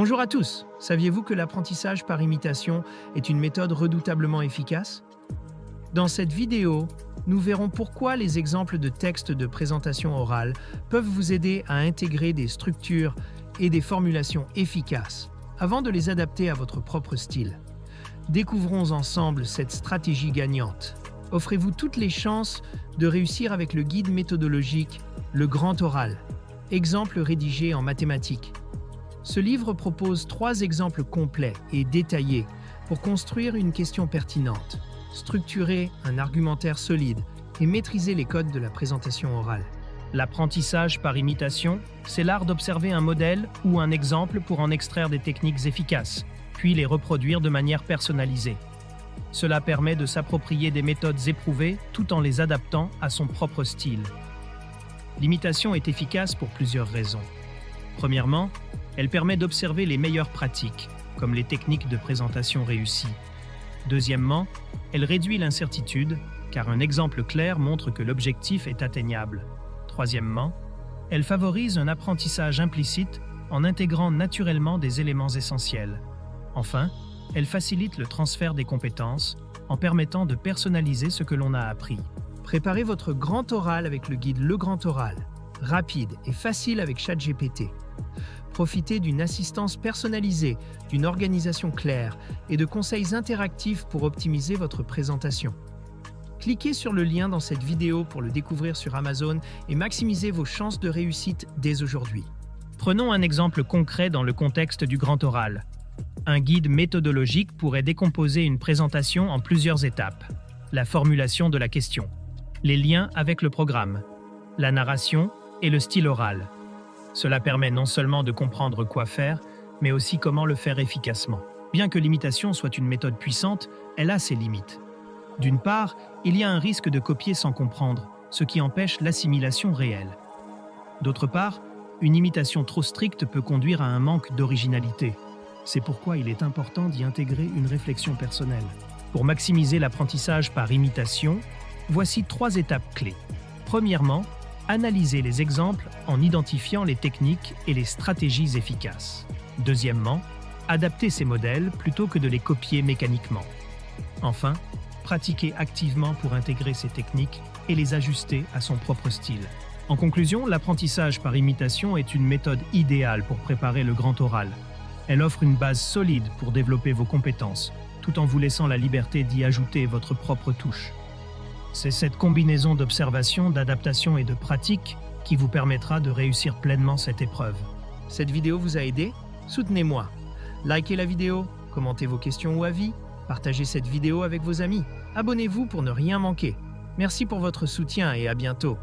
Bonjour à tous. Saviez-vous que l'apprentissage par imitation est une méthode redoutablement efficace? Dans cette vidéo, nous verrons pourquoi les exemples de textes de présentation orale peuvent vous aider à intégrer des structures et des formulations efficaces avant de les adapter à votre propre style. Découvrons ensemble cette stratégie gagnante. Offrez-vous toutes les chances de réussir avec le guide méthodologique Le Grand Oral, exemple rédigé en mathématiques. Ce livre propose 3 exemples complets et détaillés pour construire une question pertinente, structurer un argumentaire solide et maîtriser les codes de la présentation orale. L'apprentissage par imitation, c'est l'art d'observer un modèle ou un exemple pour en extraire des techniques efficaces, puis les reproduire de manière personnalisée. Cela permet de s'approprier des méthodes éprouvées tout en les adaptant à son propre style. L'imitation est efficace pour plusieurs raisons. Premièrement, elle permet d'observer les meilleures pratiques, comme les techniques de présentation réussies. Deuxièmement, elle réduit l'incertitude, car un exemple clair montre que l'objectif est atteignable. Troisièmement, elle favorise un apprentissage implicite en intégrant naturellement des éléments essentiels. Enfin, elle facilite le transfert des compétences en permettant de personnaliser ce que l'on a appris. Préparez votre grand oral avec le guide Le Grand Oral, rapide et facile avec ChatGPT. Profitez d'une assistance personnalisée, d'une organisation claire et de conseils interactifs pour optimiser votre présentation. Cliquez sur le lien dans cette vidéo pour le découvrir sur Amazon et maximisez vos chances de réussite dès aujourd'hui. Prenons un exemple concret dans le contexte du grand oral. Un guide méthodologique pourrait décomposer une présentation en plusieurs étapes. La formulation de la question, les liens avec le programme, la narration et le style oral. Cela permet non seulement de comprendre quoi faire, mais aussi comment le faire efficacement. Bien que l'imitation soit une méthode puissante, elle a ses limites. D'une part, il y a un risque de copier sans comprendre, ce qui empêche l'assimilation réelle. D'autre part, une imitation trop stricte peut conduire à un manque d'originalité. C'est pourquoi il est important d'y intégrer une réflexion personnelle. Pour maximiser l'apprentissage par imitation, voici 3 étapes clés. Premièrement, analysez les exemples en identifiant les techniques et les stratégies efficaces. Deuxièmement, adaptez ces modèles plutôt que de les copier mécaniquement. Enfin, pratiquez activement pour intégrer ces techniques et les ajuster à son propre style. En conclusion, l'apprentissage par imitation est une méthode idéale pour préparer le grand oral. Elle offre une base solide pour développer vos compétences, tout en vous laissant la liberté d'y ajouter votre propre touche. C'est cette combinaison d'observation, d'adaptation et de pratique qui vous permettra de réussir pleinement cette épreuve. Cette vidéo vous a aidé? Soutenez-moi. Likez la vidéo, commentez vos questions ou avis, partagez cette vidéo avec vos amis. Abonnez-vous pour ne rien manquer. Merci pour votre soutien et à bientôt.